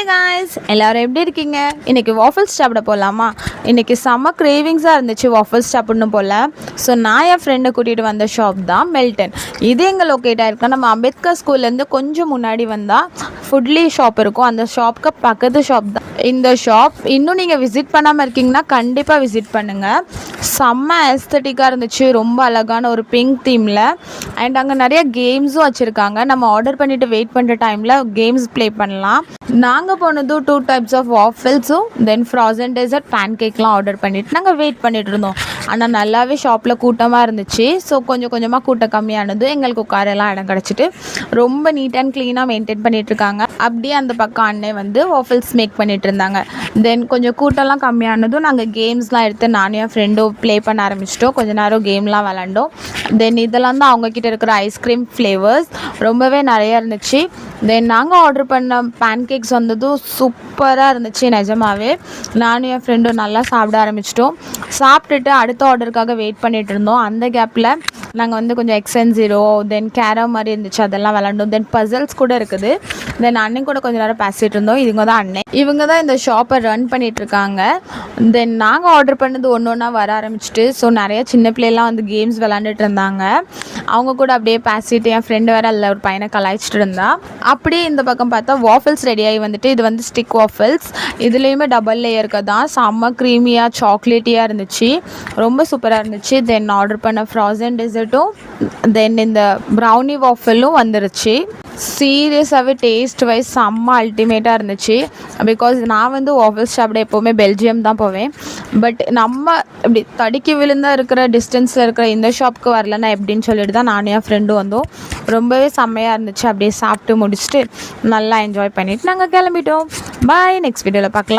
Guys, எல்லோரும் எப்படி இருக்கீங்க? இன்றைக்கி வாஃபல்ஸ் சாப்பிட போகலாமா? இன்றைக்கி செம்ம கிரேவிங்ஸாக இருந்துச்சு வாஃபல்ஸ் சாப்பிட்ணும் போல். ஸோ நான் என் ஃப்ரெண்டை கூட்டிகிட்டு வந்த ஷாப் தான் மெல்டன். இது எங்கே லொக்கேட் ஆகிருக்கா, நம்ம அம்பேத்கர் ஸ்கூல்லேருந்து கொஞ்சம் முன்னாடி வந்தால் ஃபுட்லி ஷாப் இருக்கும். அந்த ஷாப்புக்கு பக்கத்து ஷாப் தான் இந்த ஷாப். இன்னும் நீங்கள் விசிட் பண்ணாமல் இருக்கீங்கன்னா கண்டிப்பாக விசிட் பண்ணுங்கள். செம்ம எஸ்தட்டிக்காக இருந்துச்சு, ரொம்ப அழகான ஒரு பிங்க் தீமில். அண்ட் அங்கே நிறைய கேம்ஸும் வச்சுருக்காங்க. நம்ம ஆர்டர் பண்ணிவிட்டு வெயிட் பண்ணுற டைமில் கேம்ஸ் ப்ளே பண்ணலாம். நாங்கள் போனதும் 2 types ஆஃப் வாஃபல்ஸும் தென் ஃப்ராசன் டெசர்ட் பேன் கேக்லாம் ஆர்டர் பண்ணிவிட்டு நாங்கள் வெயிட் பண்ணிகிட்டு இருந்தோம். ஆனால் நல்லாவே ஷாப்பில் கூட்டமாக இருந்துச்சு. ஸோ கொஞ்சம் கொஞ்சமாக கூட்டம் கம்மியானது எங்களுக்கு உட்காரெல்லாம் இடம் கிடச்சிட்டு ரொம்ப நீட் அண்ட் க்ளீனாக மெயின்டைன் பண்ணிகிட்ருக்காங்க. அப்படியே அந்த பக்கம் அண்ணே வந்து வாஃபல்ஸ் மேக் பண்ணிகிட்டு இருந்தாங்க. தென் கொஞ்சம் கூட்டம்லாம் கம்மியானதும் நாங்கள் கேம்ஸ்லாம் எடுத்து நானும் என் ஃப்ரெண்டும் ப்ளே பண்ண ஆரம்பிச்சிட்டோம். கொஞ்சம் நேரம் கேம்லாம் விளாண்டோம். தென் இதெல்லாம் தான் அவங்கக்கிட்ட இருக்கிற ஐஸ்கிரீம் ஃப்ளேவர்ஸ் ரொம்பவே நிறையா இருந்துச்சு. தென் நாங்கள் ஆர்டர் பண்ண பேன் கேக்ஸ் வந்ததும் சூப்பராக இருந்துச்சு. நிஜமாவே நானும் என் ஃப்ரெண்டும் நல்லா சாப்பிட ஆரம்பிச்சிட்டோம். சாப்பிட்டுட்டு அடுத்த ஆர்டருக்காக வெயிட் பண்ணிகிட்டு இருந்தோம். அந்த கேப்பில் நாங்கள் வந்து கொஞ்சம் எக்ஸென்சிரோ தென் கேரம் மாதிரி இருந்துச்சு, அதெல்லாம் விளாண்டோம். தென் பசல்ஸ் கூட இருக்குது. தென் அண்ணன் கூட கொஞ்சம் நேரம் பேசிகிட்டு இருந்தோம். இவங்க தான் அண்ணன், இவங்க தான் இந்த ஷாப்பை ரன் பண்ணிகிட்ருக்காங்க. தென் நாங்கள் ஆர்டர் பண்ணது ஒன்று ஒன்றா வர ஆரம்பிச்சிட்டு ஸோ நிறைய சின்ன பிள்ளைலாம் வந்து கேம்ஸ் விளாண்டுட்டு இருந்தாங்க. அவங்க கூட அப்படியே பேசிட்டு என் ஃப்ரெண்டு வேறு அதில் ஒரு பையனை கலாய்ச்சிட்டு இருந்தா. அப்படியே இந்த பக்கம் பார்த்தா வாஃபல்ஸ் ரெடியாகி வந்துட்டு இது வந்து ஸ்டிக் வாஃபல்ஸ். இதுலேயுமே டபுள் லேயருக்கு தான் செம்ம க்ரீமியாக சாக்லேட்டியாக இருந்துச்சு, ரொம்ப சூப்பராக இருந்துச்சு. தென் ஆர்டர் பண்ண ஃப்ராசன் டெசர்ட்டும் தென் இந்த ப்ரௌனி வாஃபலும் வந்துருச்சு. சீரியஸாகவே டேஸ்ட் வைஸ் செம்ம அல்டிமேட்டாக இருந்துச்சு. பிகாஸ் நான் வந்து வாஃபல்ஸ் சாப்பிட எப்போவுமே பெல்ஜியம் தான் போவேன். பட் நம்ம இப்படி தடுக்கி விழுந்தா இருக்கிற டிஸ்டன்ஸில் இருக்கிற இந்த ஷாப்புக்கு வரலன்னா எப்படின்னு சொல்லிட்டு தான் நானும் என் ஃப்ரெண்டும் வந்தோம். ரொம்பவே செம்மையாக இருந்துச்சு. அப்படியே சாப்பிட்டு முடிச்சுட்டு நல்லா என்ஜாய் பண்ணிவிட்டு நாங்கள் கிளம்பிட்டோம். பாய், நெக்ஸ்ட் வீடியோவில் பார்க்கலாம்.